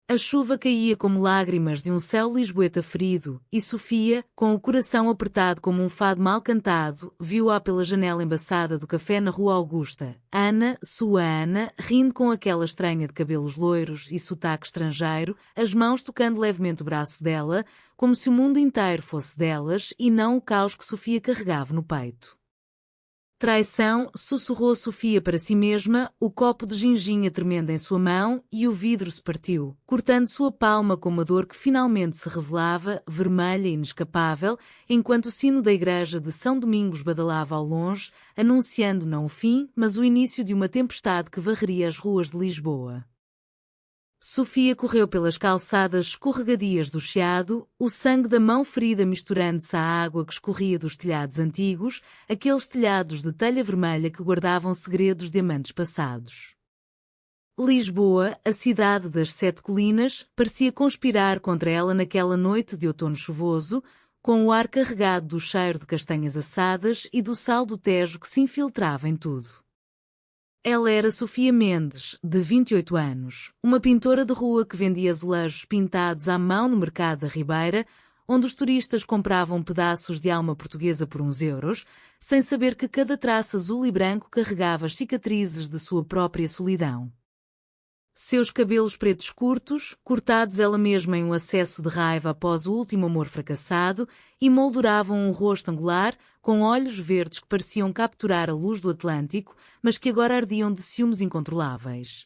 A chuva caía como lágrimas de um céu lisboeta ferido, e Sofia, com o coração apertado como um fado mal cantado, viu-a pela janela embaçada do café na Rua Augusta. Ana, sua Ana, rindo com aquela estranha de cabelos loiros e sotaque estrangeiro, as mãos tocando levemente o braço dela, como se o mundo inteiro fosse delas e não o caos que Sofia carregava no peito. Traição, sussurrou Sofia para si mesma, o copo de ginginha tremendo em sua mão, e o vidro se partiu, cortando sua palma com uma dor que finalmente se revelava, vermelha e inescapável, enquanto o sino da igreja de São Domingos badalava ao longe, anunciando não o fim, mas o início de uma tempestade que varreria as ruas de Lisboa. Sofia correu pelas calçadas escorregadias do Chiado, o sangue da mão ferida misturando-se à água que escorria dos telhados antigos, aqueles telhados de telha vermelha que guardavam segredos de amantes passados. Lisboa, a cidade das sete colinas, parecia conspirar contra ela naquela noite de outono chuvoso, com o ar carregado do cheiro de castanhas assadas e do sal do Tejo que se infiltrava em tudo. Ela era Sofia Mendes, de 28 anos, uma pintora de rua que vendia azulejos pintados à mão no mercado da Ribeira, onde os turistas compravam pedaços de alma portuguesa por uns euros, sem saber que cada traço azul e branco carregava as cicatrizes de sua própria solidão. Seus cabelos pretos curtos, cortados ela mesma em um acesso de raiva após o último amor fracassado, emolduravam um rosto angular, com olhos verdes que pareciam capturar a luz do Atlântico, mas que agora ardiam de ciúmes incontroláveis.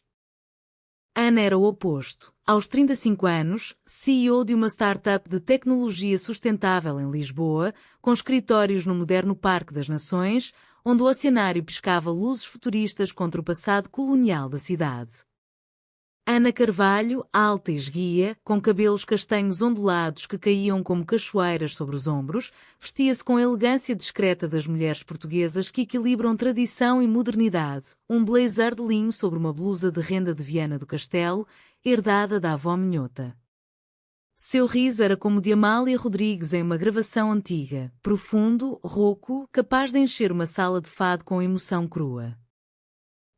Ana era o oposto. Aos 35 anos, CEO de uma startup de tecnologia sustentável em Lisboa, com escritórios no moderno Parque das Nações, onde o oceanário piscava luzes futuristas contra o passado colonial da cidade. Ana Carvalho, alta e esguia, com cabelos castanhos ondulados que caíam como cachoeiras sobre os ombros, vestia-se com a elegância discreta das mulheres portuguesas que equilibram tradição e modernidade, um blazer de linho sobre uma blusa de renda de Viana do Castelo, herdada da avó minhota. Seu riso era como o de Amália Rodrigues em uma gravação antiga, profundo, rouco, capaz de encher uma sala de fado com emoção crua.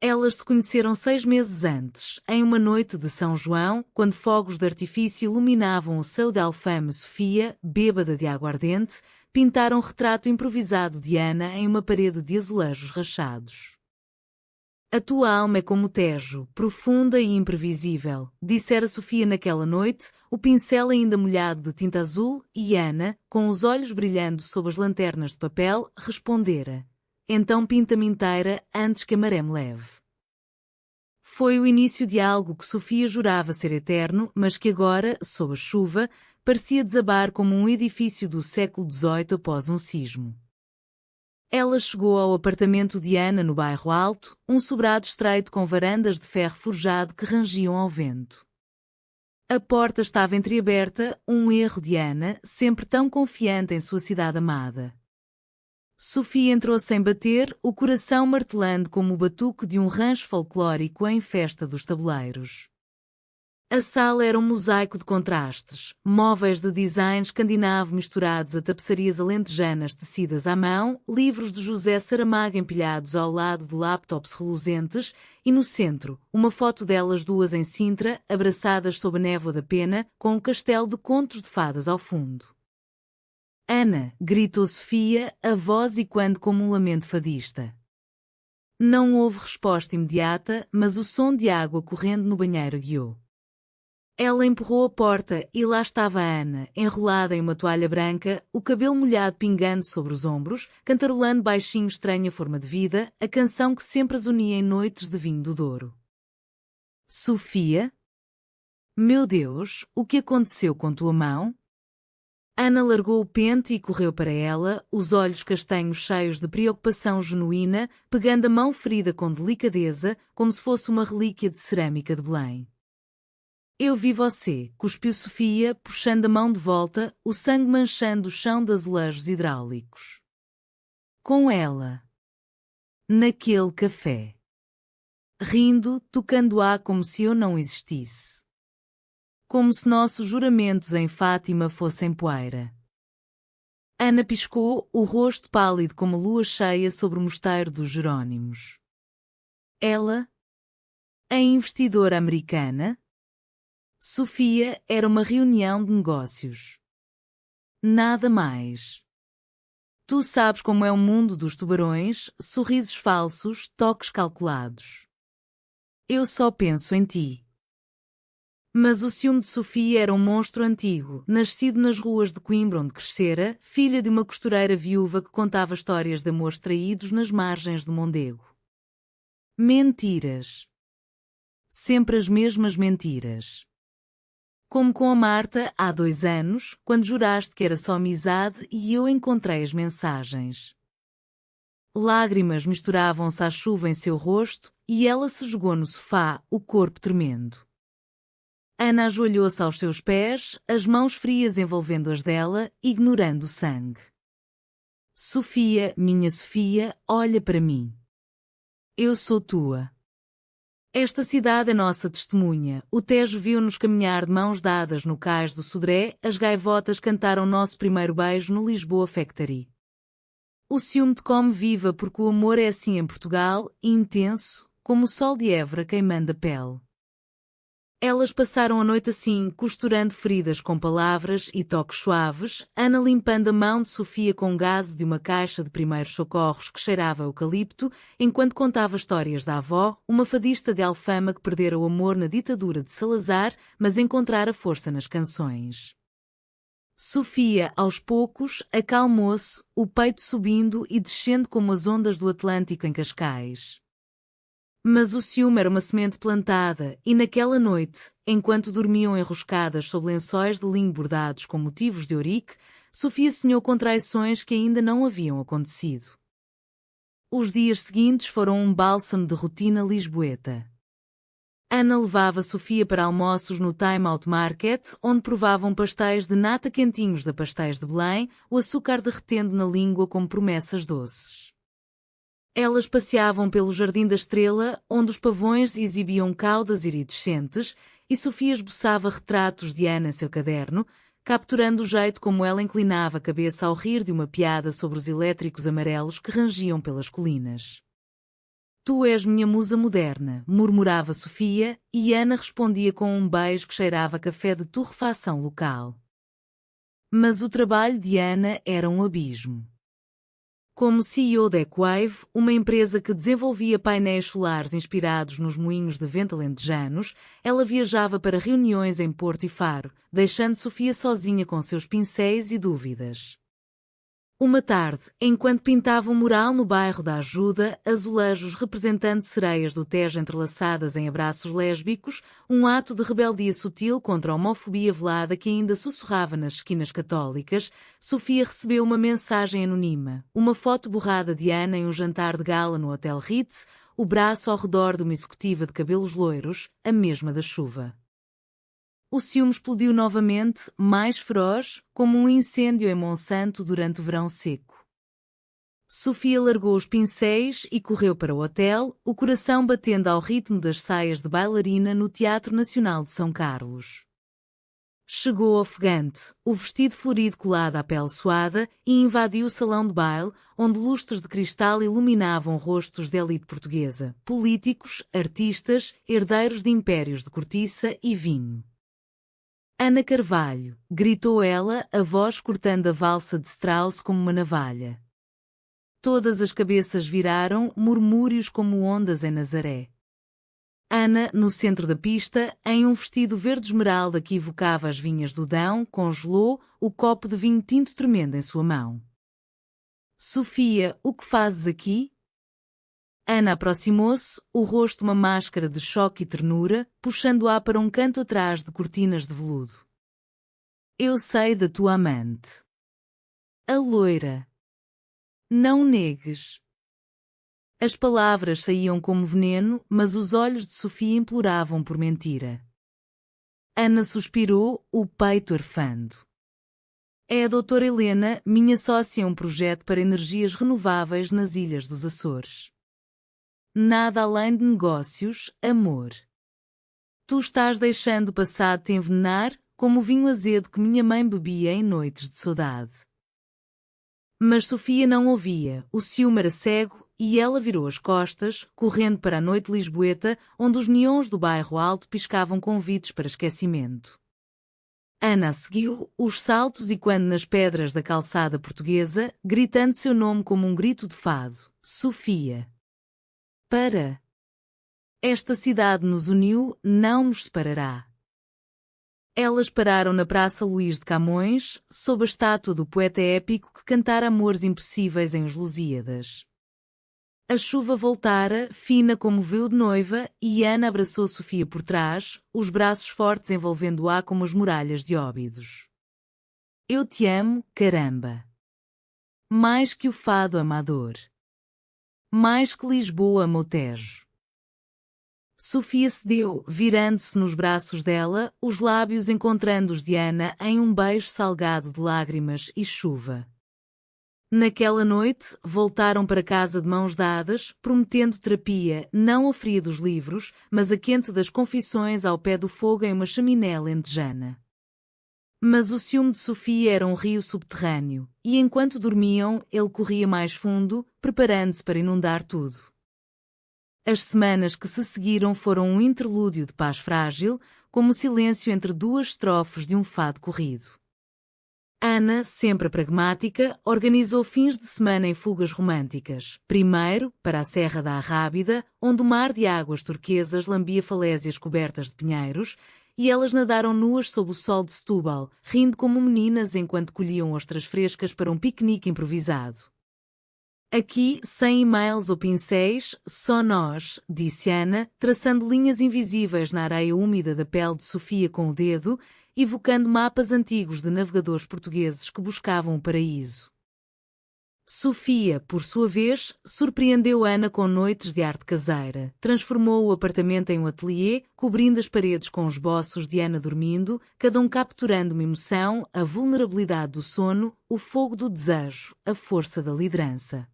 Elas se conheceram 6 meses antes, em uma noite de São João, quando fogos de artifício iluminavam o céu de Alfama. Sofia, bêbada de aguardente, pintaram um retrato improvisado de Ana em uma parede de azulejos rachados. A tua alma é como o Tejo, profunda e imprevisível, dissera Sofia naquela noite, o pincel ainda molhado de tinta azul, e Ana, com os olhos brilhando sob as lanternas de papel, respondera: então pinta-me inteira antes que a maré me leve. Foi o início de algo que Sofia jurava ser eterno, mas que agora, sob a chuva, parecia desabar como um edifício do século XVIII após um sismo. Ela chegou ao apartamento de Ana no bairro Alto, um sobrado estreito com varandas de ferro forjado que rangiam ao vento. A porta estava entreaberta, um erro de Ana, sempre tão confiante em sua cidade amada. Sofia entrou sem bater, o coração martelando como o batuque de um rancho folclórico em festa dos tabuleiros. A sala era um mosaico de contrastes, móveis de design escandinavo misturados a tapeçarias alentejanas tecidas à mão, livros de José Saramago empilhados ao lado de laptops reluzentes e no centro, uma foto delas duas em Sintra, abraçadas sob a névoa da pena, com um castelo de contos de fadas ao fundo. Ana, gritou Sofia, a voz ecoando como um lamento fadista. Não houve resposta imediata, mas o som de água correndo no banheiro guiou. Ela empurrou a porta e lá estava a Ana, enrolada em uma toalha branca, o cabelo molhado pingando sobre os ombros, cantarolando baixinho estranha forma de vida, a canção que sempre as unia em noites de vinho do Douro. Sofia? Meu Deus, o que aconteceu com tua mão? Ana largou o pente e correu para ela, os olhos castanhos cheios de preocupação genuína, pegando a mão ferida com delicadeza, como se fosse uma relíquia de cerâmica de Belém. Eu vi você, cuspiu Sofia, puxando a mão de volta, o sangue manchando o chão de azulejos hidráulicos. Com ela. Naquele café. Rindo, tocando-a como se eu não existisse. Como se nossos juramentos em Fátima fossem poeira. Ana piscou, o rosto pálido como a lua cheia sobre o mosteiro dos Jerônimos. Ela? A investidora americana? Sofia, era uma reunião de negócios. Nada mais. Tu sabes como é o mundo dos tubarões, sorrisos falsos, toques calculados. Eu só penso em ti. Mas o ciúme de Sofia era um monstro antigo, nascido nas ruas de Coimbra onde crescera, filha de uma costureira viúva que contava histórias de amores traídos nas margens do Mondego. Mentiras. Sempre as mesmas mentiras. Como com a Marta, há 2 anos, quando juraste que era só amizade e eu encontrei as mensagens. Lágrimas misturavam-se à chuva em seu rosto e ela se jogou no sofá, o corpo tremendo. Ana ajoelhou-se aos seus pés, as mãos frias envolvendo as dela, ignorando o sangue. Sofia, minha Sofia, olha para mim. Eu sou tua. Esta cidade é nossa testemunha, o Tejo viu-nos caminhar de mãos dadas no cais do Sodré, as gaivotas cantaram nosso primeiro beijo no Lisboa Factory. O ciúme te come viva porque o amor é assim em Portugal, intenso, como o sol de Évora queimando a pele. Elas passaram a noite assim, costurando feridas com palavras e toques suaves, Ana limpando a mão de Sofia com gás de uma caixa de primeiros socorros que cheirava a eucalipto, enquanto contava histórias da avó, uma fadista de Alfama que perdera o amor na ditadura de Salazar, mas encontrara força nas canções. Sofia, aos poucos, acalmou-se, o peito subindo e descendo como as ondas do Atlântico em Cascais. Mas o ciúme era uma semente plantada, e naquela noite, enquanto dormiam enroscadas sob lençóis de linho bordados com motivos de ourique, Sofia sonhou com traições que ainda não haviam acontecido. Os dias seguintes foram um bálsamo de rotina lisboeta. Ana levava Sofia para almoços no Time Out Market, onde provavam pastéis de nata quentinhos da Pastéis de Belém, o açúcar derretendo na língua como promessas doces. Elas passeavam pelo Jardim da Estrela, onde os pavões exibiam caudas iridescentes, e Sofia esboçava retratos de Ana em seu caderno, capturando o jeito como ela inclinava a cabeça ao rir de uma piada sobre os elétricos amarelos que rangiam pelas colinas. Tu és minha musa moderna, murmurava Sofia, e Ana respondia com um beijo que cheirava a café de torrefação local. Mas o trabalho de Ana era um abismo. Como CEO da Equwave, uma empresa que desenvolvia painéis solares inspirados nos moinhos de vento alentejanos, ela viajava para reuniões em Porto e Faro, deixando Sofia sozinha com seus pincéis e dúvidas. Uma tarde, enquanto pintava um mural no bairro da Ajuda, azulejos representando sereias do Tejo entrelaçadas em abraços lésbicos, um ato de rebeldia sutil contra a homofobia velada que ainda sussurrava nas esquinas católicas, Sofia recebeu uma mensagem anônima, uma foto borrada de Ana em um jantar de gala no Hotel Ritz, o braço ao redor de uma executiva de cabelos loiros, a mesma da chuva. O ciúme explodiu novamente, mais feroz, como um incêndio em Monsanto durante o verão seco. Sofia largou os pincéis e correu para o hotel, o coração batendo ao ritmo das saias de bailarina no Teatro Nacional de São Carlos. Chegou ofegante, o vestido florido colado à pele suada, e invadiu o salão de baile, onde lustres de cristal iluminavam rostos de elite portuguesa, políticos, artistas, herdeiros de impérios de cortiça e vinho. Ana Carvalho, gritou ela, a voz cortando a valsa de Strauss como uma navalha. Todas as cabeças viraram, murmúrios como ondas em Nazaré. Ana, no centro da pista, em um vestido verde esmeralda que evocava as vinhas do Dão, congelou, o copo de vinho tinto tremendo em sua mão. Sofia, o que fazes aqui? Ana aproximou-se, o rosto uma máscara de choque e ternura, puxando-a para um canto atrás de cortinas de veludo. Eu sei da tua amante. A loira. Não negues. As palavras saíam como veneno, mas os olhos de Sofia imploravam por mentira. Ana suspirou, o peito arfando. É a doutora Helena, minha sócia em um projeto para energias renováveis nas Ilhas dos Açores. Nada além de negócios, amor. Tu estás deixando o passado te envenenar, como o vinho azedo que minha mãe bebia em noites de saudade. Mas Sofia não ouvia, o ciúme era cego, e ela virou as costas, correndo para a noite lisboeta, onde os neons do bairro Alto piscavam convites para esquecimento. Ana seguiu os saltos e quando nas pedras da calçada portuguesa, gritando seu nome como um grito de fado, Sofia. Para. Esta cidade nos uniu, não nos separará. Elas pararam na Praça Luís de Camões, sob a estátua do poeta épico que cantara amores impossíveis em Os Lusíadas. A chuva voltara, fina como véu de noiva, e Ana abraçou Sofia por trás, os braços fortes envolvendo-a como as muralhas de Óbidos. Eu te amo, caramba. Mais que o fado amador. Mais que Lisboa ama o Tejo. Sofia cedeu, virando-se nos braços dela, os lábios encontrando-os de Ana em um beijo salgado de lágrimas e chuva. Naquela noite, voltaram para casa de mãos dadas, prometendo terapia, não a fria dos livros, mas a quente das confissões ao pé do fogo em uma chaminé lentejana. Mas o ciúme de Sofia era um rio subterrâneo, e enquanto dormiam, ele corria mais fundo, preparando-se para inundar tudo. As semanas que se seguiram foram um interlúdio de paz frágil, como o silêncio entre duas estrofes de um fado corrido. Ana, sempre pragmática, organizou fins de semana em fugas românticas. Primeiro, para a Serra da Arrábida, onde o mar de águas turquesas lambia falésias cobertas de pinheiros, e elas nadaram nuas sob o sol de Setúbal, rindo como meninas enquanto colhiam ostras frescas para um piquenique improvisado. Aqui, sem e-mails ou pincéis, só nós, disse Ana, traçando linhas invisíveis na areia úmida da pele de Sofia com o dedo, evocando mapas antigos de navegadores portugueses que buscavam o paraíso. Sofia, por sua vez, surpreendeu Ana com noites de arte caseira, transformou o apartamento em um ateliê, cobrindo as paredes com esboços de Ana dormindo, cada um capturando uma emoção, a vulnerabilidade do sono, o fogo do desejo, a força da liderança.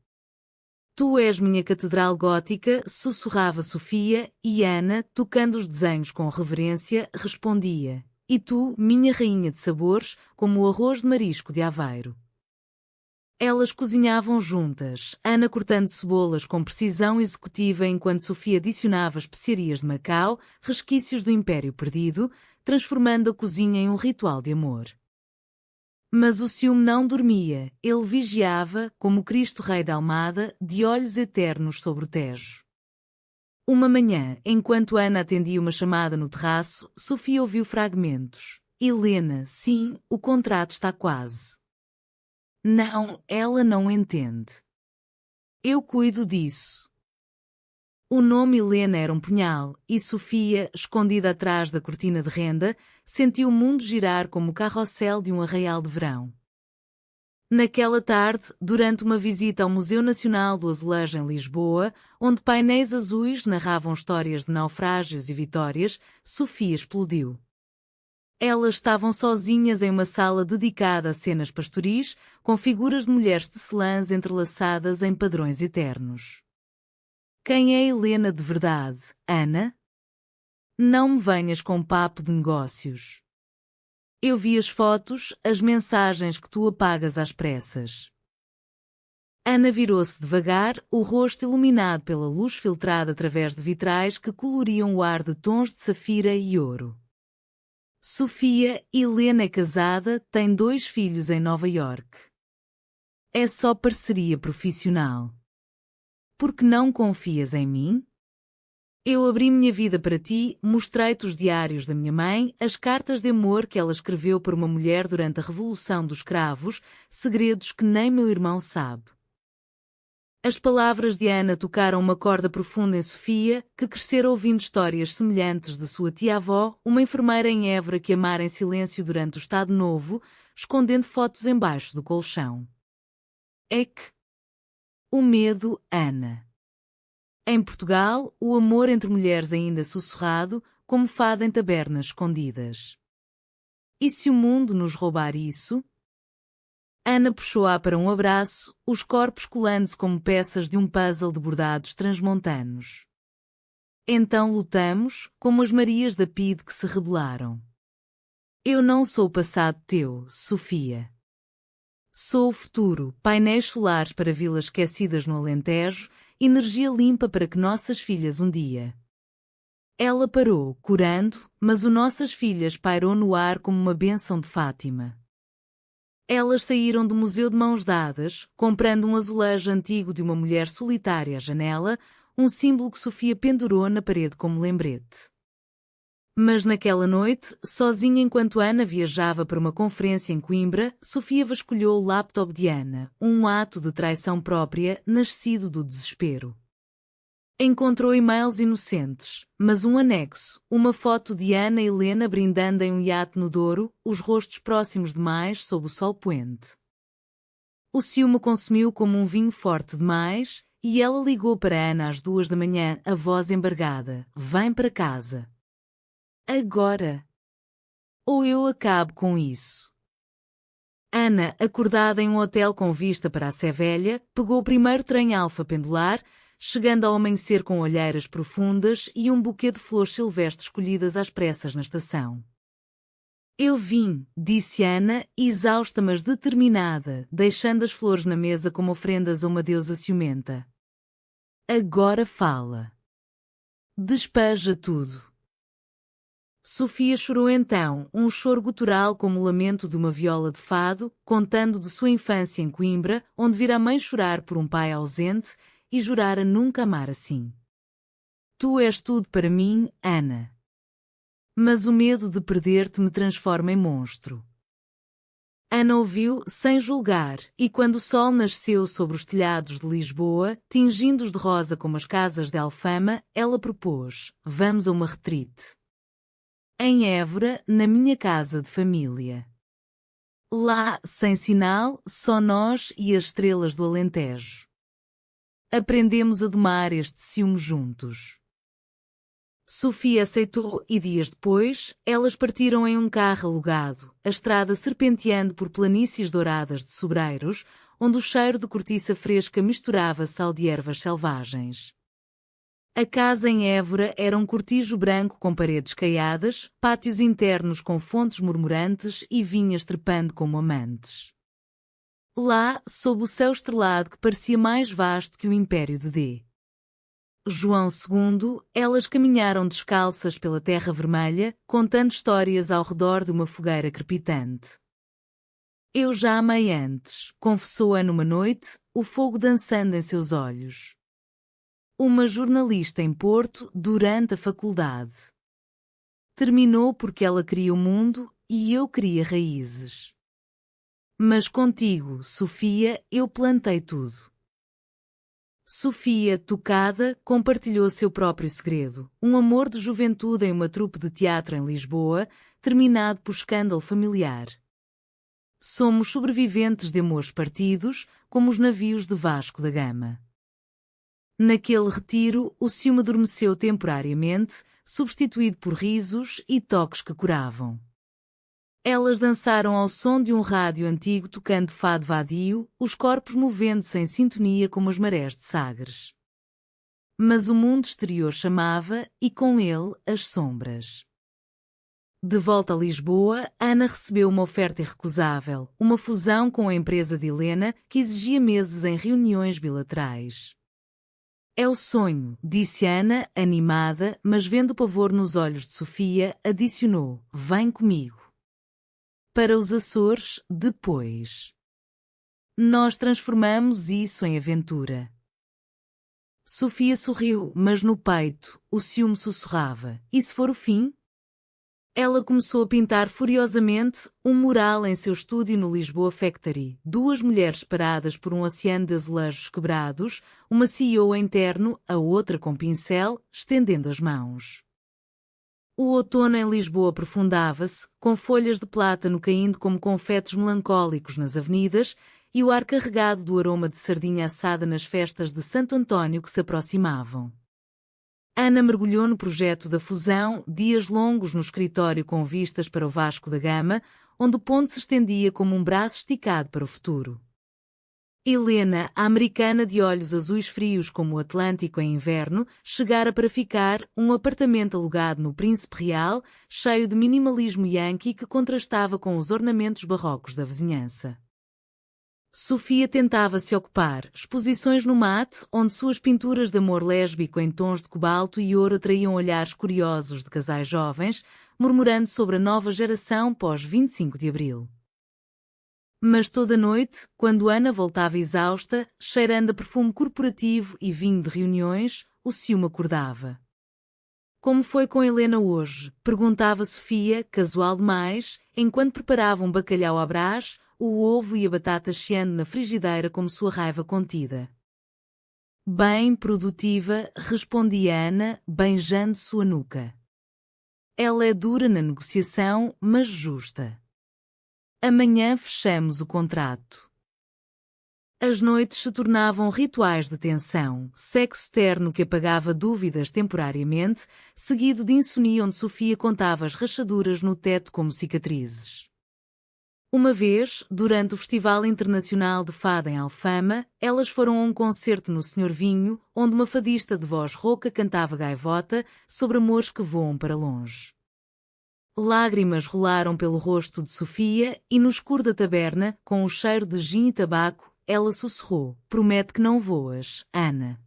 Tu és minha catedral gótica, sussurrava Sofia, e Ana, tocando os desenhos com reverência, respondia. E tu, minha rainha de sabores, como o arroz de marisco de Aveiro. Elas cozinhavam juntas, Ana cortando cebolas com precisão executiva enquanto Sofia adicionava especiarias de Macau, resquícios do Império Perdido, transformando a cozinha em um ritual de amor. Mas o ciúme não dormia, ele vigiava, como Cristo Rei da Almada, de olhos eternos sobre o Tejo. Uma manhã, enquanto Ana atendia uma chamada no terraço, Sofia ouviu fragmentos. Helena, sim, o contrato está quase. Não, ela não entende. Eu cuido disso. O nome Helena era um punhal, e Sofia, escondida atrás da cortina de renda, sentiu o mundo girar como o carrossel de um arraial de verão. Naquela tarde, durante uma visita ao Museu Nacional do Azulejo em Lisboa, onde painéis azuis narravam histórias de naufrágios e vitórias, Sofia explodiu. Elas estavam sozinhas em uma sala dedicada a cenas pastoris, com figuras de mulheres tecelãs entrelaçadas em padrões eternos. Quem é Helena de verdade, Ana? Não me venhas com papo de negócios. Eu vi as fotos, as mensagens que tu apagas às pressas. Ana virou-se devagar, o rosto iluminado pela luz filtrada através de vitrais que coloriam o ar de tons de safira e ouro. Sofia, Helena é casada, tem 2 filhos em Nova York. É só parceria profissional. Por que não confias em mim? Eu abri minha vida para ti, mostrei-te os diários da minha mãe, as cartas de amor que ela escreveu por uma mulher durante a Revolução dos Cravos, segredos que nem meu irmão sabe. As palavras de Ana tocaram uma corda profunda em Sofia, que crescera ouvindo histórias semelhantes de sua tia-avó, uma enfermeira em Évora que amara em silêncio durante o Estado Novo, escondendo fotos embaixo do colchão. É que... O medo, Ana. Em Portugal, o amor entre mulheres ainda sussurrado, como fado em tabernas escondidas. E se o mundo nos roubar isso? Ana puxou-a para um abraço, os corpos colando-se como peças de um puzzle de bordados transmontanos. Então lutamos, como as Marias da PIDE que se rebelaram. Eu não sou o passado teu, Sofia. Sou o futuro, painéis solares para vilas esquecidas no Alentejo, energia limpa para que nossas filhas um dia. Ela parou, curando, mas o nossas filhas pairou no ar como uma bênção de Fátima. Elas saíram do museu de mãos dadas, comprando um azulejo antigo de uma mulher solitária à janela, um símbolo que Sofia pendurou na parede como lembrete. Mas naquela noite, sozinha enquanto Ana viajava para uma conferência em Coimbra, Sofia vasculhou o laptop de Ana, um ato de traição própria, nascido do desespero. Encontrou e-mails inocentes, mas um anexo, uma foto de Ana e Helena brindando em um iate no Douro, os rostos próximos demais sob o sol poente. O ciúme consumiu como um vinho forte demais, e ela ligou para Ana às 2 da manhã, a voz embargada: "Vem para casa. Agora. Ou eu acabo com isso." Ana, acordada em um hotel com vista para a Sé Velha, pegou o primeiro trem alfa pendular, chegando ao amanhecer com olheiras profundas e um buquê de flores silvestres escolhidas às pressas na estação. "Eu vim", disse Ana, exausta mas determinada, deixando as flores na mesa como ofrendas a uma deusa ciumenta. "Agora fala. Despeja tudo." Sofia chorou então, um choro gutural como o lamento de uma viola de fado, contando de sua infância em Coimbra, onde vira a mãe chorar por um pai ausente, e jurara nunca amar assim. "Tu és tudo para mim, Ana. Mas o medo de perder-te me transforma em monstro." Ana ouviu, sem julgar, e quando o sol nasceu sobre os telhados de Lisboa, tingindo-os de rosa como as casas de Alfama, ela propôs: "Vamos a uma retrite. Em Évora, na minha casa de família. Lá, sem sinal, só nós e as estrelas do Alentejo. Aprendemos a domar este ciúme juntos." Sofia aceitou e dias depois, elas partiram em um carro alugado, a estrada serpenteando por planícies douradas de sobreiros, onde o cheiro de cortiça fresca misturava-se ao de ervas selvagens. A casa em Évora era um cortijo branco com paredes caiadas, pátios internos com fontes murmurantes e vinhas trepando como amantes. Lá, sob o céu estrelado que parecia mais vasto que o império de D. João II, elas caminharam descalças pela terra vermelha, contando histórias ao redor de uma fogueira crepitante. "Eu já amei antes", confessou-a numa noite, o fogo dançando em seus olhos. "Uma jornalista em Porto, durante a faculdade. Terminou porque ela queria o mundo e eu queria raízes. Mas contigo, Sofia, eu plantei tudo." Sofia, tocada, compartilhou seu próprio segredo, um amor de juventude em uma trupe de teatro em Lisboa, terminado por escândalo familiar. Somos sobreviventes de amores partidos, como os navios de Vasco da Gama. Naquele retiro, o ciúme adormeceu temporariamente, substituído por risos e toques que curavam. Elas dançaram ao som de um rádio antigo tocando fado vadio, os corpos movendo-se em sintonia como as marés de Sagres. Mas o mundo exterior chamava, e com ele, as sombras. De volta a Lisboa, Ana recebeu uma oferta irrecusável, uma fusão com a empresa de Helena, que exigia meses em reuniões bilaterais. "É o sonho", disse Ana, animada, mas vendo o pavor nos olhos de Sofia, adicionou: "Vem comigo. Para os Açores, depois. Nós transformamos isso em aventura." Sofia sorriu, mas no peito, o ciúme sussurrava: "E se for o fim?" Ela começou a pintar furiosamente um mural em seu estúdio no Lisboa Factory, duas mulheres paradas por um oceano de azulejos quebrados, uma CEO interno, a outra com pincel, estendendo as mãos. O outono em Lisboa aprofundava-se, com folhas de plátano caindo como confetes melancólicos nas avenidas, e o ar carregado do aroma de sardinha assada nas festas de Santo António que se aproximavam. Ana mergulhou no projeto da fusão, dias longos no escritório com vistas para o Vasco da Gama, onde o ponto se estendia como um braço esticado para o futuro. Helena, a americana de olhos azuis frios como o Atlântico em inverno, chegara para ficar, um apartamento alugado no Príncipe Real, cheio de minimalismo yankee que contrastava com os ornamentos barrocos da vizinhança. Sofia tentava se ocupar, exposições no mate, onde suas pinturas de amor lésbico em tons de cobalto e ouro atraíam olhares curiosos de casais jovens, murmurando sobre a nova geração pós 25 de Abril. Mas toda noite, quando Ana voltava exausta, cheirando a perfume corporativo e vinho de reuniões, o ciúme acordava. Como foi com Helena hoje? Perguntava Sofia, casual demais, enquanto preparava um bacalhau à brás, o ovo e a batata chiando na frigideira como sua raiva contida. Bem produtiva, respondia Ana, beijando sua nuca. Ela é dura na negociação, mas justa. Amanhã fechamos o contrato. As noites se tornavam rituais de tensão, sexo terno que apagava dúvidas temporariamente, seguido de insonia onde Sofia contava as rachaduras no teto como cicatrizes. Uma vez, durante o Festival Internacional de Fado em Alfama, elas foram a um concerto no Senhor Vinho, onde uma fadista de voz rouca cantava gaivota sobre amores que voam para longe. Lágrimas rolaram pelo rosto de Sofia e no escuro da taberna, com o cheiro de gin e tabaco, ela sussurrou: "Promete que não voas, Ana."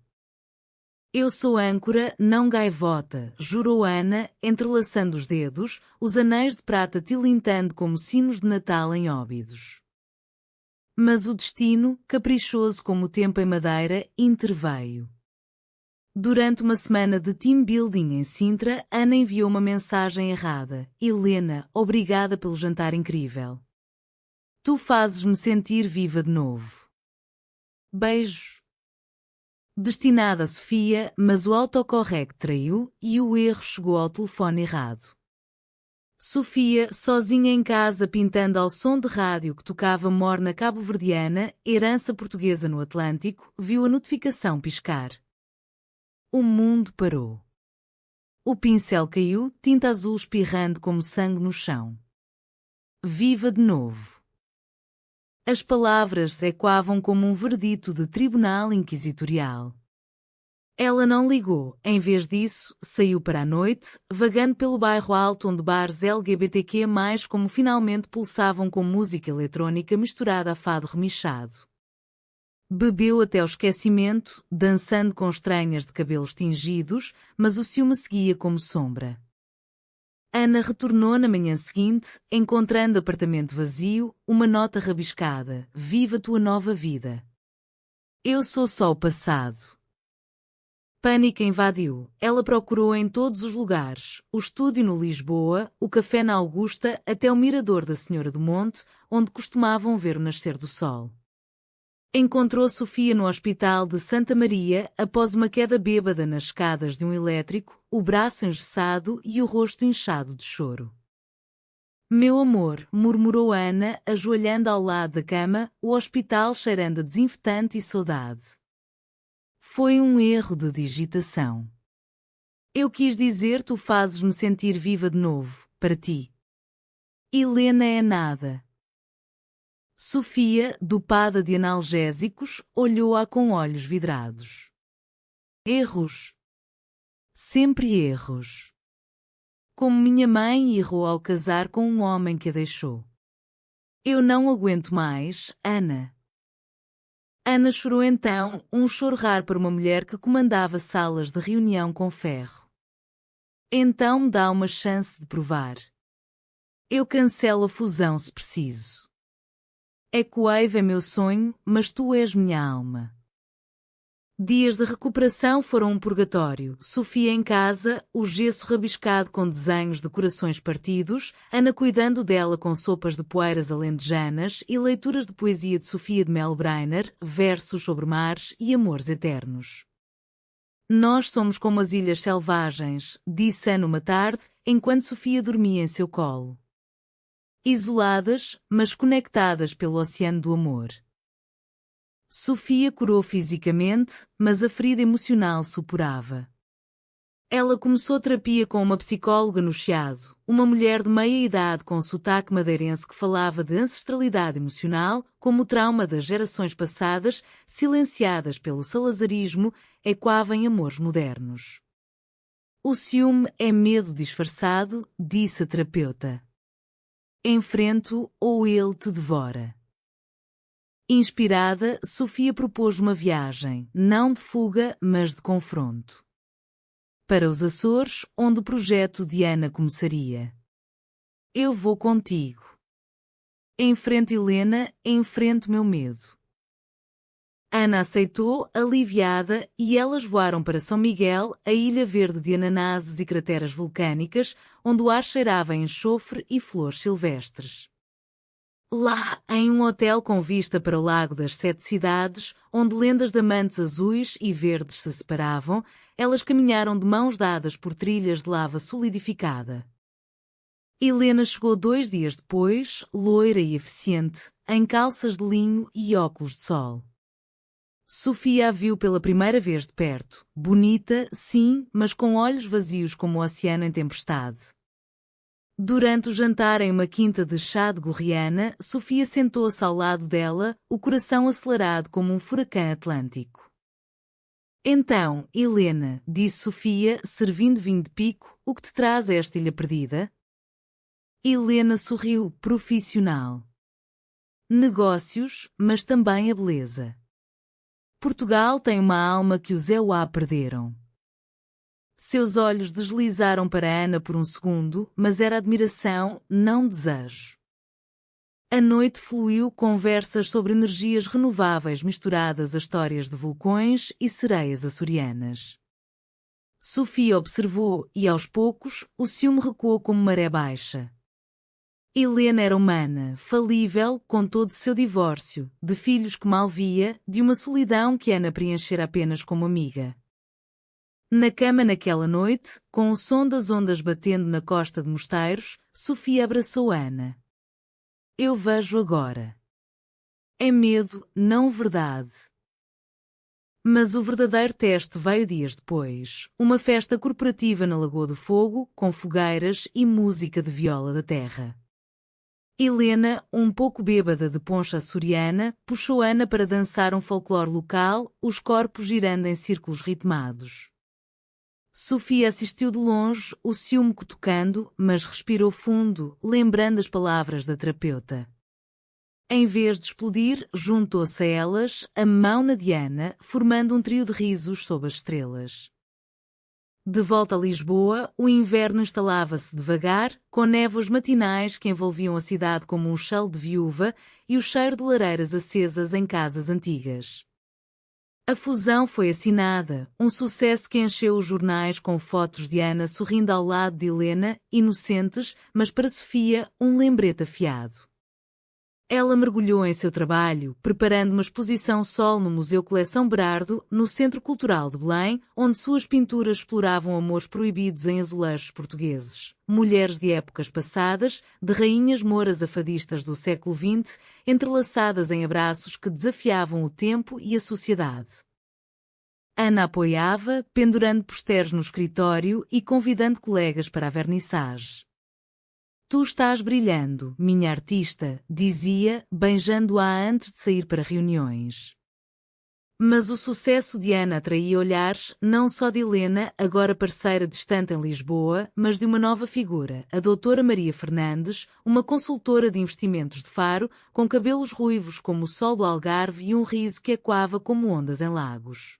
"Eu sou âncora, não gaivota", jurou Ana, entrelaçando os dedos, os anéis de prata tilintando como sinos de Natal em Óbidos. Mas o destino, caprichoso como o tempo em Madeira, interveio. Durante uma semana de team building em Sintra, Ana enviou uma mensagem errada. "Helena, obrigada pelo jantar incrível. Tu fazes-me sentir viva de novo. Beijos." Destinada a Sofia, mas o autocorrect traiu e o erro chegou ao telefone errado. Sofia, sozinha em casa pintando ao som de rádio que tocava morna cabo-verdiana, herança portuguesa no Atlântico, viu a notificação piscar. O mundo parou. O pincel caiu, tinta azul espirrando como sangue no chão. Viva de novo. As palavras ecoavam como um verdito de tribunal inquisitorial. Ela não ligou, em vez disso, saiu para a noite, vagando pelo bairro alto onde bares LGBTQ+, como finalmente pulsavam com música eletrónica misturada a fado remichado. Bebeu até o esquecimento, dançando com estranhas de cabelos tingidos, mas o ciúme seguia como sombra. Ana retornou na manhã seguinte, encontrando apartamento vazio, uma nota rabiscada: "Viva tua nova vida. Eu sou só o passado." Pânico invadiu. Ela procurou em todos os lugares, o estúdio no Lisboa, o café na Augusta, até o mirador da Senhora do Monte, onde costumavam ver o nascer do sol. Encontrou Sofia no hospital de Santa Maria após uma queda bêbada nas escadas de um elétrico, o braço engessado e o rosto inchado de choro. "Meu amor", murmurou Ana, ajoelhando ao lado da cama, o hospital cheirando a desinfetante e saudade. "Foi um erro de digitação. Eu quis dizer tu fazes-me sentir viva de novo, para ti. Helena é nada." Sofia, dopada de analgésicos, olhou-a com olhos vidrados. "Erros. Sempre erros. Como minha mãe errou ao casar com um homem que a deixou. Eu não aguento mais, Ana." Ana chorou então, um choro raro para uma mulher que comandava salas de reunião com ferro. "Então me dá uma chance de provar. Eu cancelo a fusão se preciso. Equwave é meu sonho, mas tu és minha alma." Dias de recuperação foram um purgatório. Sofia em casa, o gesso rabiscado com desenhos de corações partidos, Ana cuidando dela com sopas de poeiras alentejanas e leituras de poesia de Sofia de Melbreiner, versos sobre mares e amores eternos. "Nós somos como as ilhas selvagens", disse Ana uma tarde, enquanto Sofia dormia em seu colo. "Isoladas, mas conectadas pelo oceano do amor." Sofia curou fisicamente, mas a ferida emocional supurava. Ela começou terapia com uma psicóloga no Chiado, uma mulher de meia idade com sotaque madeirense que falava de ancestralidade emocional, como o trauma das gerações passadas, silenciadas pelo salazarismo, ecoava em amores modernos. "O ciúme é medo disfarçado", disse a terapeuta. "Enfrento-o ou ele te devora." Inspirada, Sofia propôs uma viagem, não de fuga, mas de confronto. Para os Açores, onde o projeto de Ana começaria. Eu vou contigo. Enfrente Helena, enfrente meu medo. Ana aceitou, aliviada, e elas voaram para São Miguel, a ilha verde de ananases e crateras vulcânicas, onde o ar cheirava a enxofre e flores silvestres. Lá, em um hotel com vista para o Lago das Sete Cidades, onde lendas de amantes azuis e verdes se separavam, elas caminharam de mãos dadas por trilhas de lava solidificada. Helena chegou 2 dias depois, loira e eficiente, em calças de linho e óculos de sol. Sofia a viu pela primeira vez de perto, bonita, sim, mas com olhos vazios como o oceano em tempestade. Durante o jantar em uma quinta de chá de Gorriana, Sofia sentou-se ao lado dela, o coração acelerado como um furacão atlântico. Então, Helena, disse Sofia, servindo vinho de pico, o que te traz a esta ilha perdida? Helena sorriu, profissional. Negócios, mas também a beleza. Portugal tem uma alma que os EUA perderam. Seus olhos deslizaram para Ana por um segundo, mas era admiração, não desejo. A noite fluiu conversas sobre energias renováveis misturadas a histórias de vulcões e sereias açorianas. Sofia observou e, aos poucos, o ciúme recuou como maré baixa. Helena era humana, falível, com todo seu divórcio, de filhos que mal via, de uma solidão que Ana preenchera apenas como amiga. Na cama naquela noite, com o som das ondas batendo na costa de Mosteiros, Sofia abraçou Ana. Eu vejo agora. É medo, não verdade. Mas o verdadeiro teste veio dias depois, uma festa corporativa na Lagoa do Fogo, com fogueiras e música de viola da terra. Helena, um pouco bêbada de poncha açoriana, puxou Ana para dançar um folclore local, os corpos girando em círculos ritmados. Sofia assistiu de longe, o ciúme cutucando, mas respirou fundo, lembrando as palavras da terapeuta. Em vez de explodir, juntou-se a elas, a mão na de Ana, formando um trio de risos sob as estrelas. De volta a Lisboa, o inverno instalava-se devagar, com névoas matinais que envolviam a cidade como um chale de viúva e o cheiro de lareiras acesas em casas antigas. A fusão foi assinada, um sucesso que encheu os jornais com fotos de Ana sorrindo ao lado de Helena, inocentes, mas para Sofia, um lembrete afiado. Ela mergulhou em seu trabalho, preparando uma exposição solo no Museu Coleção Berardo, no Centro Cultural de Belém, onde suas pinturas exploravam amores proibidos em azulejos portugueses. Mulheres de épocas passadas, de rainhas mouras a fadistas do século XX, entrelaçadas em abraços que desafiavam o tempo e a sociedade. Ana apoiava, pendurando posters no escritório e convidando colegas para a vernissage. Tu estás brilhando, minha artista, dizia, beijando-a antes de sair para reuniões. Mas o sucesso de Ana atraía olhares, não só de Helena, agora parceira distante em Lisboa, mas de uma nova figura, a doutora Maria Fernandes, uma consultora de investimentos de Faro, com cabelos ruivos como o sol do Algarve e um riso que ecoava como ondas em lagos.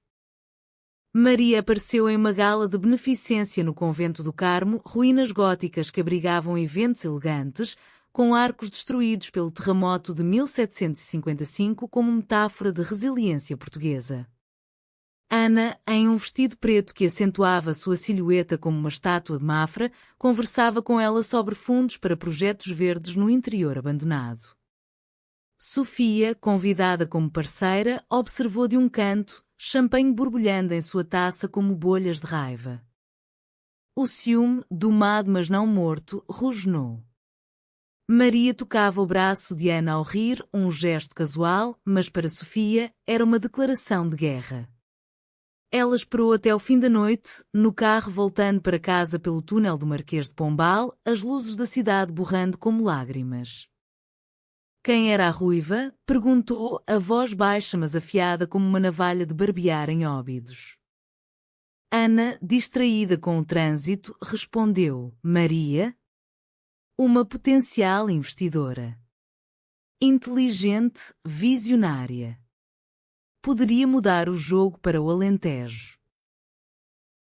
Maria apareceu em uma gala de beneficência no Convento do Carmo, ruínas góticas que abrigavam eventos elegantes, com arcos destruídos pelo terremoto de 1755 como metáfora de resiliência portuguesa. Ana, em um vestido preto que acentuava sua silhueta como uma estátua de Mafra, conversava com ela sobre fundos para projetos verdes no interior abandonado. Sofia, convidada como parceira, observou de um canto, champanhe borbulhando em sua taça como bolhas de raiva. O ciúme, domado mas não morto, rosnou. Maria tocava o braço de Ana ao rir, um gesto casual, mas para Sofia era uma declaração de guerra. Ela esperou até o fim da noite, no carro voltando para casa pelo túnel do Marquês de Pombal, as luzes da cidade borrando como lágrimas. Quem era a ruiva? Perguntou, a voz baixa mas afiada como uma navalha de barbear em Óbidos. Ana, distraída com o trânsito, respondeu, Maria? Uma potencial investidora. Inteligente, visionária. Poderia mudar o jogo para o Alentejo.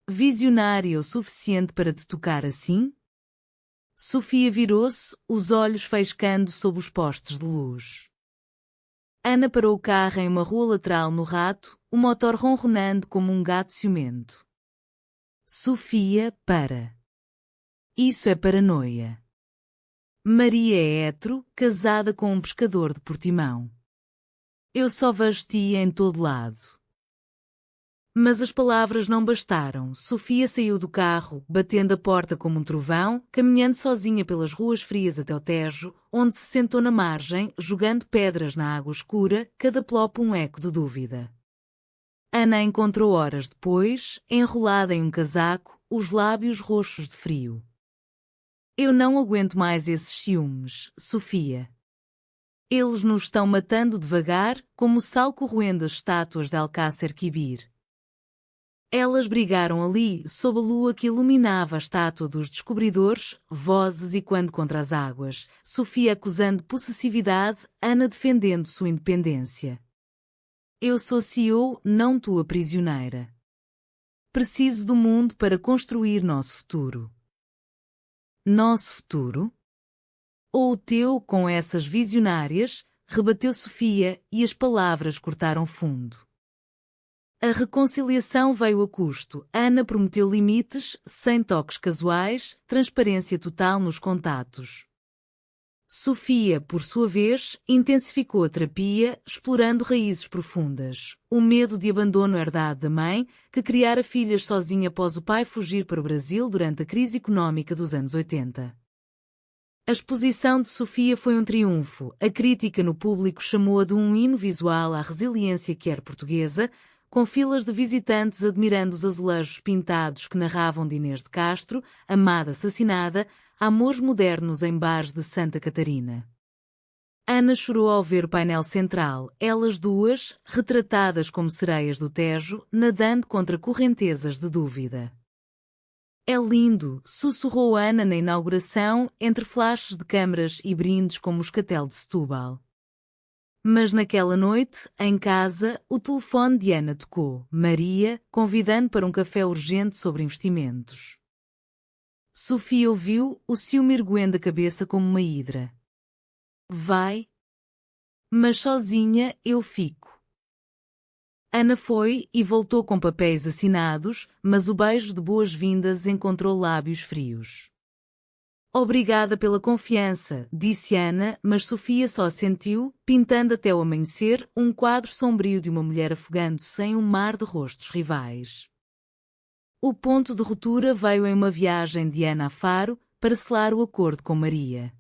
Visionária o suficiente para te tocar assim? Sofia virou-se, os olhos faiscando sob os postes de luz. Ana parou o carro em uma rua lateral no Rato, o motor ronronando como um gato ciumento. Sofia, para. Isso é paranoia. Maria é hétero, casada com um pescador de Portimão. Eu só vejo-te em todo lado. Mas as palavras não bastaram. Sofia saiu do carro, batendo a porta como um trovão, caminhando sozinha pelas ruas frias até o Tejo, onde se sentou na margem, jogando pedras na água escura, cada plopo um eco de dúvida. Ana a encontrou horas depois, enrolada em um casaco, os lábios roxos de frio. Eu não aguento mais esses ciúmes, Sofia. Eles nos estão matando devagar, como o sal corroendo as estátuas de Alcácer Quibir. Elas brigaram ali, sob a lua que iluminava a estátua dos descobridores, vozes e quando contra as águas, Sofia acusando possessividade, Ana defendendo sua independência. Eu sou CEO, não tua prisioneira. Preciso do mundo para construir nosso futuro. Nosso futuro? Ou o teu, com essas visionárias, rebateu Sofia e as palavras cortaram fundo. A reconciliação veio a custo. Ana prometeu limites, sem toques casuais, transparência total nos contatos. Sofia, por sua vez, intensificou a terapia, explorando raízes profundas. O medo de abandono herdado da mãe, que criara filhas sozinha após o pai fugir para o Brasil durante a crise económica dos anos 80. A exposição de Sofia foi um triunfo. A crítica no público chamou-a de um hino visual à resiliência que era portuguesa, com filas de visitantes admirando os azulejos pintados que narravam de Inês de Castro, amada assassinada, amores modernos em bares de Santa Catarina. Ana chorou ao ver o painel central, elas duas, retratadas como sereias do Tejo, nadando contra correntezas de dúvida. É lindo, sussurrou Ana na inauguração, entre flashes de câmaras e brindes com moscatel de Setúbal. Mas naquela noite, em casa, o telefone de Ana tocou. Maria, convidando para um café urgente sobre investimentos. Sofia ouviu, o ciúme erguendo a cabeça como uma hidra. Vai. Mas sozinha eu fico. Ana foi e voltou com papéis assinados, mas o beijo de boas-vindas encontrou lábios frios. Obrigada pela confiança, disse Ana, mas Sofia só assentiu, pintando até o amanhecer um quadro sombrio de uma mulher afogando-se em um mar de rostos rivais. O ponto de ruptura veio em uma viagem de Ana a Faro, para selar o acordo com Maria.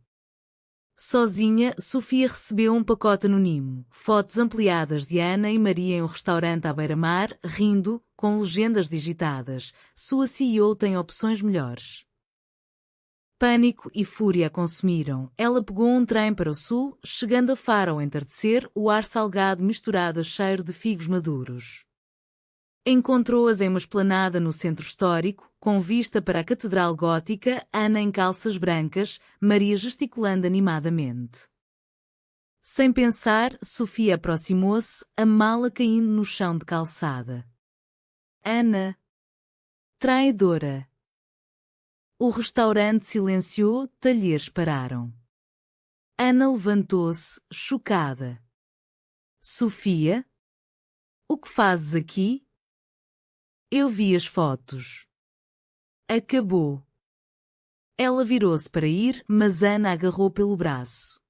Sozinha, Sofia recebeu um pacote anónimo, fotos ampliadas de Ana e Maria em um restaurante à beira-mar, rindo, com legendas digitadas. Sua CEO tem opções melhores. Pânico e fúria a consumiram. Ela pegou um trem para o sul, chegando a Faro ao entardecer, o ar salgado misturado a cheiro de figos maduros. Encontrou-as em uma esplanada no centro histórico, com vista para a Catedral Gótica, Ana em calças brancas, Maria gesticulando animadamente. Sem pensar, Sofia aproximou-se, a mala caindo no chão de calçada. Ana. Traidora. O restaurante silenciou, talheres pararam. Ana levantou-se, chocada. Sofia? O que fazes aqui? Eu vi as fotos. Acabou. Ela virou-se para ir, mas Ana agarrou pelo braço.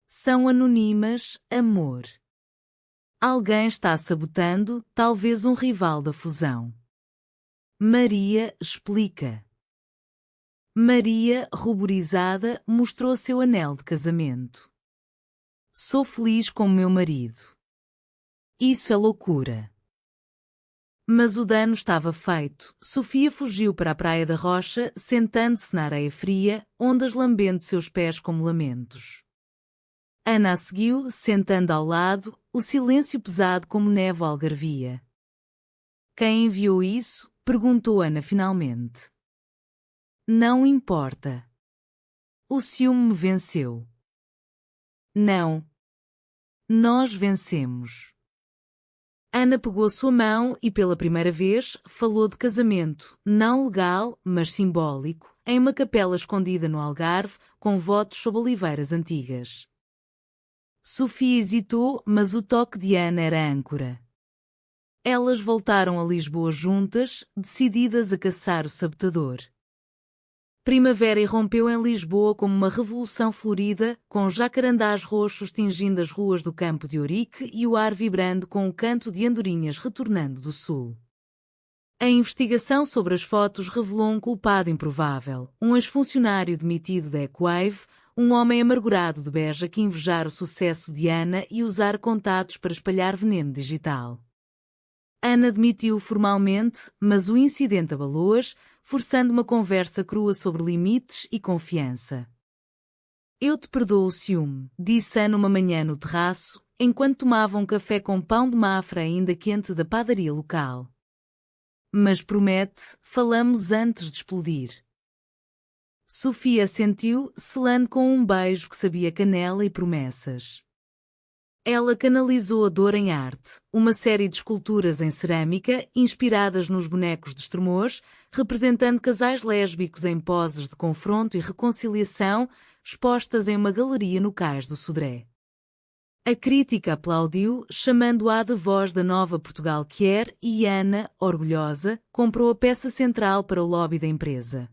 São anonimas, amor. Alguém está sabotando, talvez um rival da fusão. Maria explica. Maria, ruborizada, mostrou seu anel de casamento. Sou feliz com meu marido. Isso é loucura. Mas o dano estava feito. Sofia fugiu para a Praia da Rocha, sentando-se na areia fria, ondas lambendo seus pés como lamentos. Ana a seguiu, sentando ao lado, o silêncio pesado como névoa algarvia. Quem enviou isso? Perguntou Ana finalmente. Não importa. O ciúme me venceu. Não. Nós vencemos. Ana pegou sua mão e pela primeira vez falou de casamento, não legal, mas simbólico, em uma capela escondida no Algarve, com votos sob oliveiras antigas. Sofia hesitou, mas o toque de Ana era âncora. Elas voltaram a Lisboa juntas, decididas a caçar o sabotador. Primavera irrompeu em Lisboa como uma revolução florida, com jacarandás roxos tingindo as ruas do Campo de Ourique e o ar vibrando com o canto de andorinhas retornando do sul. A investigação sobre as fotos revelou um culpado improvável, um ex-funcionário demitido da Ecwave, um homem amargurado de Beja que invejara o sucesso de Ana e usara contatos para espalhar veneno digital. Ana admitiu formalmente, mas o incidente abalou-as, forçando uma conversa crua sobre limites e confiança. Eu te perdoo o ciúme, disse Ana uma manhã no terraço, enquanto tomava um café com pão de Mafra ainda quente da padaria local. Mas promete, falamos antes de explodir. Sofia assentiu, selando com um beijo que sabia canela e promessas. Ela canalizou a dor em arte, uma série de esculturas em cerâmica, inspiradas nos bonecos de Estremoz, representando casais lésbicos em poses de confronto e reconciliação, expostas em uma galeria no Cais do Sodré. A crítica aplaudiu, chamando-a de voz da nova Portugal Quer, e Ana, orgulhosa, comprou a peça central para o lobby da empresa.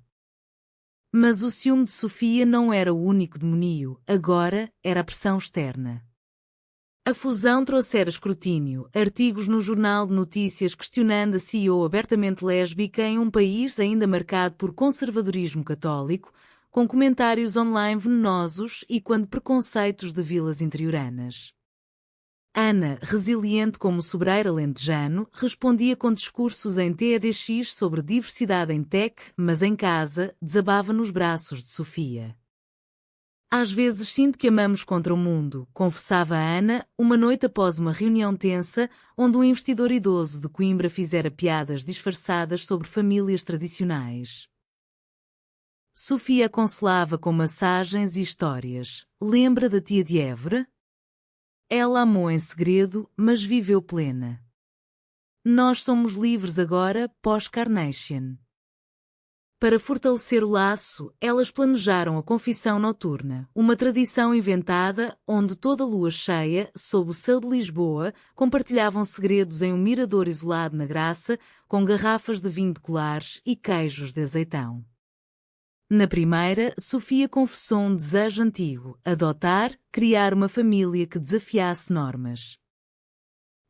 Mas o ciúme de Sofia não era o único demonío, agora era a pressão externa. A fusão trouxera escrutínio, artigos no Jornal de Notícias questionando a CEO abertamente lésbica em um país ainda marcado por conservadorismo católico, com comentários online venenosos e quando preconceitos de vilas interioranas. Ana, resiliente como o sobreiro alentejano, respondia com discursos em TEDx sobre diversidade em tech, mas em casa, desabava nos braços de Sofia. Às vezes sinto que amamos contra o mundo, confessava a Ana, uma noite após uma reunião tensa, onde um investidor idoso de Coimbra fizera piadas disfarçadas sobre famílias tradicionais. Sofia a consolava com massagens e histórias. Lembra da tia de Évora? Ela amou em segredo, mas viveu plena. Nós somos livres agora, pós-Carnation. Para fortalecer o laço, elas planejaram a confissão noturna, uma tradição inventada onde toda lua cheia, sob o céu de Lisboa, compartilhavam segredos em um mirador isolado na Graça, com garrafas de vinho de colares e queijos de azeitão. Na primeira, Sofia confessou um desejo antigo, adotar, criar uma família que desafiasse normas.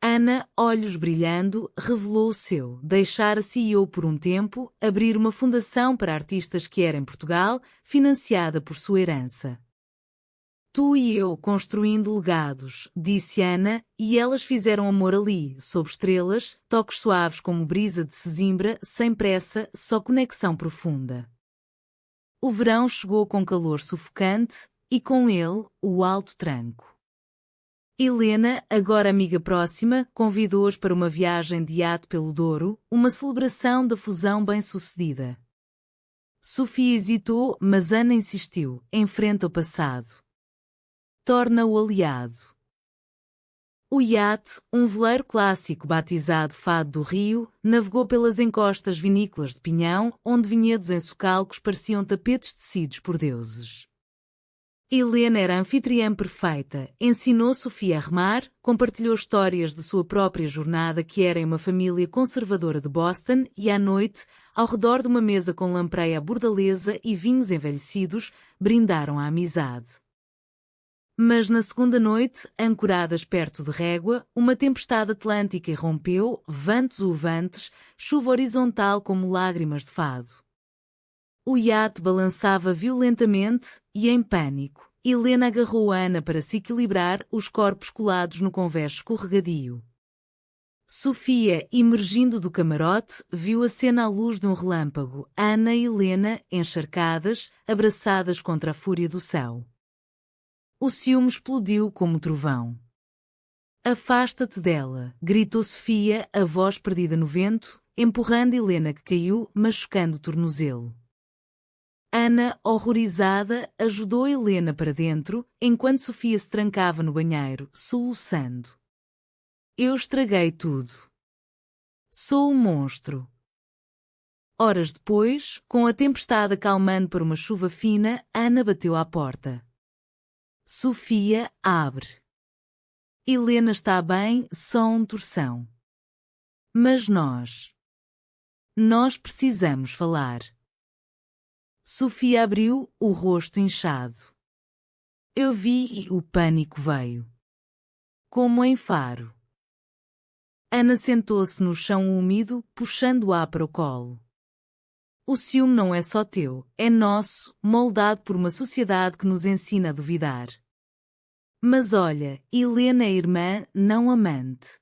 Ana, olhos brilhando, revelou o seu, deixar a CEO por um tempo, abrir uma fundação para artistas que era em Portugal, financiada por sua herança. Tu e eu construindo legados, disse Ana, e elas fizeram amor ali, sob estrelas, toques suaves como brisa de Sesimbra, sem pressa, só conexão profunda. O verão chegou com calor sufocante, e com ele, o alto tranco. Helena, agora amiga próxima, convidou-os para uma viagem de iate pelo Douro, uma celebração da fusão bem-sucedida. Sofia hesitou, mas Ana insistiu, enfrenta o passado. Torna-o aliado. O iate, um veleiro clássico batizado Fado do Rio, navegou pelas encostas vinícolas de Pinhão, onde vinhedos em socalcos pareciam tapetes tecidos por deuses. Helena era a anfitriã perfeita, ensinou Sofia a remar, compartilhou histórias de sua própria jornada que era em uma família conservadora de Boston e à noite, ao redor de uma mesa com lampreia bordaleza e vinhos envelhecidos, brindaram a amizade. Mas na segunda noite, ancoradas perto de Régua, uma tempestade atlântica irrompeu, ventos uivantes, chuva horizontal como lágrimas de fado. O iate balançava violentamente e, em pânico, Helena agarrou Ana para se equilibrar, os corpos colados no convés escorregadio. Sofia, emergindo do camarote, viu a cena à luz de um relâmpago, Ana e Helena, encharcadas, abraçadas contra a fúria do céu. O ciúme explodiu como trovão. Afasta-te dela, gritou Sofia, a voz perdida no vento, empurrando Helena que caiu, machucando o tornozelo. Ana, horrorizada, ajudou Helena para dentro, enquanto Sofia se trancava no banheiro, soluçando. Eu estraguei tudo. Sou um monstro. Horas depois, com a tempestade acalmando para uma chuva fina, Ana bateu à porta. Sofia, abre. Helena está bem, só um torção. Mas nós precisamos falar. Sofia abriu, o rosto inchado. Eu vi e o pânico veio. Como em Faro. Ana sentou-se no chão úmido, puxando-a para o colo. O ciúme não é só teu, é nosso, moldado por uma sociedade que nos ensina a duvidar. Mas olha, Helena é irmã, não amante.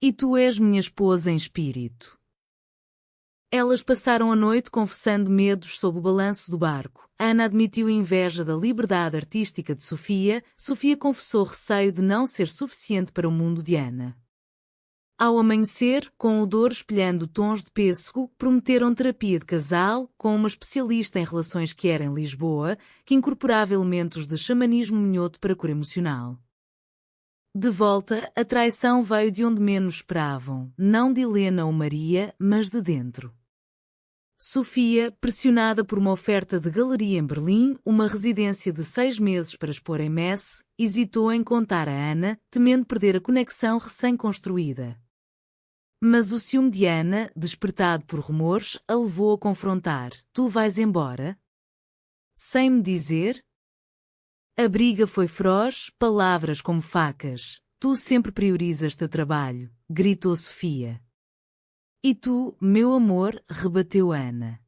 E tu és minha esposa em espírito. Elas passaram a noite confessando medos sob o balanço do barco. Ana admitiu inveja da liberdade artística de Sofia. Sofia confessou receio de não ser suficiente para o mundo de Ana. Ao amanhecer, com o odor espelhando tons de pêssego, prometeram terapia de casal com uma especialista em relações que era em Lisboa, que incorporava elementos de xamanismo minhoto para cura emocional. De volta, a traição veio de onde menos esperavam, não de Helena ou Maria, mas de dentro. Sofia, pressionada por uma oferta de galeria em Berlim, uma residência de 6 meses para expor em Metz, hesitou em contar a Ana, temendo perder a conexão recém-construída. Mas o ciúme de Ana, despertado por rumores, a levou a confrontar. Tu vais embora? Sem me dizer? A briga foi feroz, palavras como facas. Tu sempre priorizas teu trabalho, gritou Sofia. E tu, meu amor, rebateu Ana.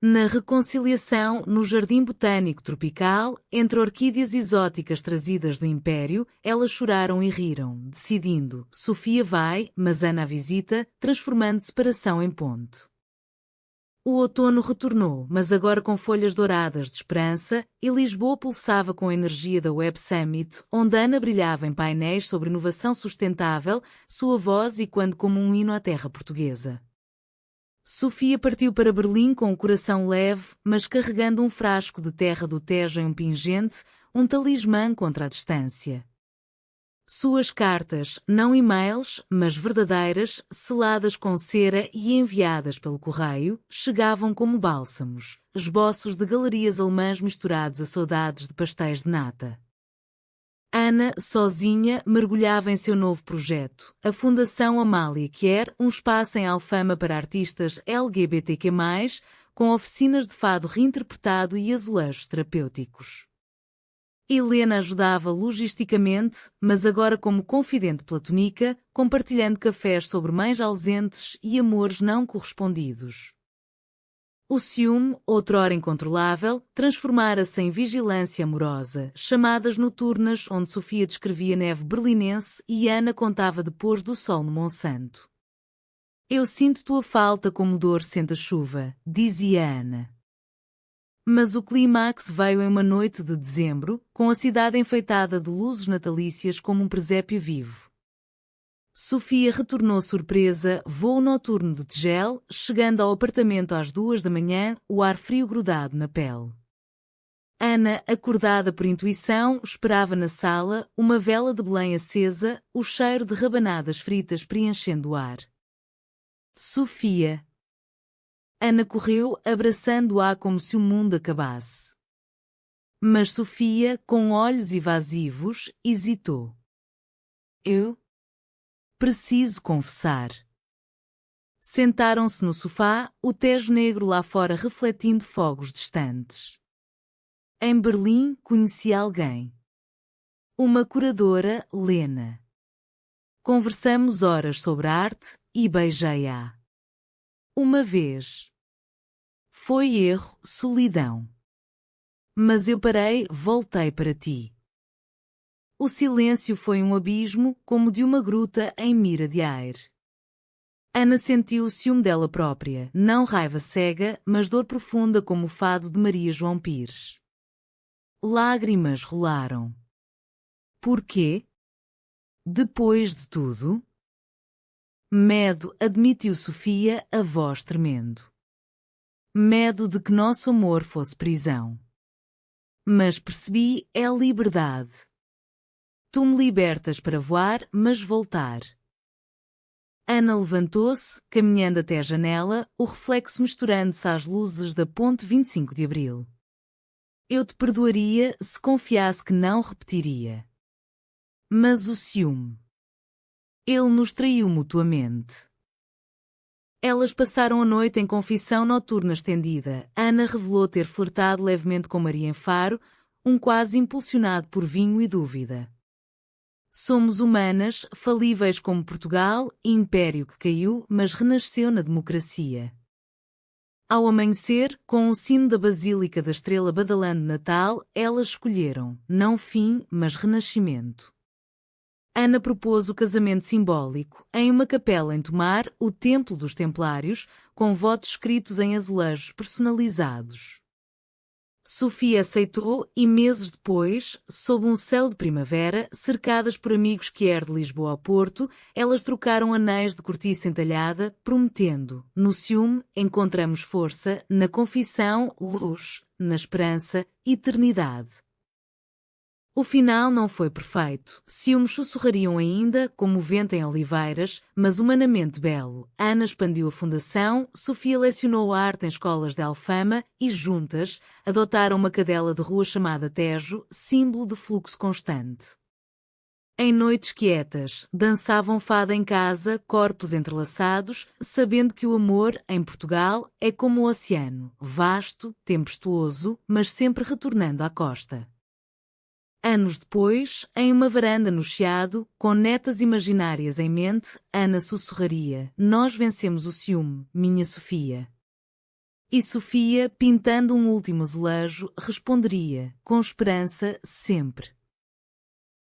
Na reconciliação, no jardim botânico tropical, entre orquídeas exóticas trazidas do Império, elas choraram e riram, decidindo, Sofia vai, mas Ana a visita, transformando separação em ponte. O outono retornou, mas agora com folhas douradas de esperança, e Lisboa pulsava com a energia da Web Summit, onde Ana brilhava em painéis sobre inovação sustentável, sua voz ecoando como um hino à terra portuguesa. Sofia partiu para Berlim com o coração leve, mas carregando um frasco de terra do Tejo em um pingente, um talismã contra a distância. Suas cartas, não e-mails, mas verdadeiras, seladas com cera e enviadas pelo correio, chegavam como bálsamos, esboços de galerias alemãs misturados a saudades de pastéis de nata. Ana, sozinha, mergulhava em seu novo projeto, a Fundação Amália Quer, um espaço em Alfama para artistas LGBTQ+, com oficinas de fado reinterpretado e azulejos terapêuticos. Helena ajudava logisticamente, mas agora como confidente platônica, compartilhando cafés sobre mães ausentes e amores não correspondidos. O ciúme, outrora incontrolável, transformara-se em vigilância amorosa, chamadas noturnas onde Sofia descrevia neve berlinense e Ana contava de pôr do sol no Monsanto. Eu sinto tua falta como dor sente a chuva, dizia Ana. Mas o clímax veio em uma noite de dezembro, com a cidade enfeitada de luzes natalícias como um presépio vivo. Sofia retornou surpresa, voo noturno de Tegel, chegando ao apartamento às 2 da manhã, o ar frio grudado na pele. Ana, acordada por intuição, esperava na sala, uma vela de Belém acesa, o cheiro de rabanadas fritas preenchendo o ar. Sofia. Ana correu, abraçando-a como se o mundo acabasse. Mas Sofia, com olhos evasivos, hesitou. Eu? Preciso confessar. Sentaram-se no sofá, o Tejo negro lá fora refletindo fogos distantes. Em Berlim conheci alguém. Uma curadora, Lena. Conversamos horas sobre arte e beijei-a. Uma vez. Foi erro, solidão. Mas eu parei, voltei para ti. O silêncio foi um abismo, como de uma gruta em mira de ar. Ana sentiu o ciúme dela própria, não raiva cega, mas dor profunda como o fado de Maria João Pires. Lágrimas rolaram. Por quê? Depois de tudo? Medo, admitiu Sofia, a voz tremendo. Medo de que nosso amor fosse prisão. Mas percebi, é liberdade. Tu me libertas para voar, mas voltar. Ana levantou-se, caminhando até a janela, o reflexo misturando-se às luzes da ponte 25 de Abril. Eu te perdoaria se confiasse que não repetiria. Mas o ciúme. Ele nos traiu mutuamente. Elas passaram a noite em confissão noturna estendida. Ana revelou ter flertado levemente com Maria em Faro, quase impulsionado por vinho e dúvida. Somos humanas, falíveis como Portugal, império que caiu, mas renasceu na democracia. Ao amanhecer, com o sino da Basílica da Estrela badalando Natal, elas escolheram, não fim, mas renascimento. Ana propôs o casamento simbólico, em uma capela em Tomar, o Templo dos Templários, com votos escritos em azulejos personalizados. Sofia aceitou e meses depois, sob um céu de primavera, cercadas por amigos que er de Lisboa ao Porto, elas trocaram anéis de cortiça entalhada, prometendo, no ciúme encontramos força, na confissão, luz, na esperança, eternidade. O final não foi perfeito. Ciúmes sussurrariam ainda, como o vento em oliveiras, mas humanamente belo. Ana expandiu a fundação, Sofia lecionou a arte em escolas de Alfama e, juntas, adotaram uma cadela de rua chamada Tejo, símbolo de fluxo constante. Em noites quietas, dançavam fado em casa, corpos entrelaçados, sabendo que o amor, em Portugal, é como o oceano, vasto, tempestuoso, mas sempre retornando à costa. Anos depois, em uma varanda no Chiado, com netas imaginárias em mente, Ana sussurraria: nós vencemos o ciúme, minha Sofia. E Sofia, pintando um último azulejo, responderia, com esperança, sempre.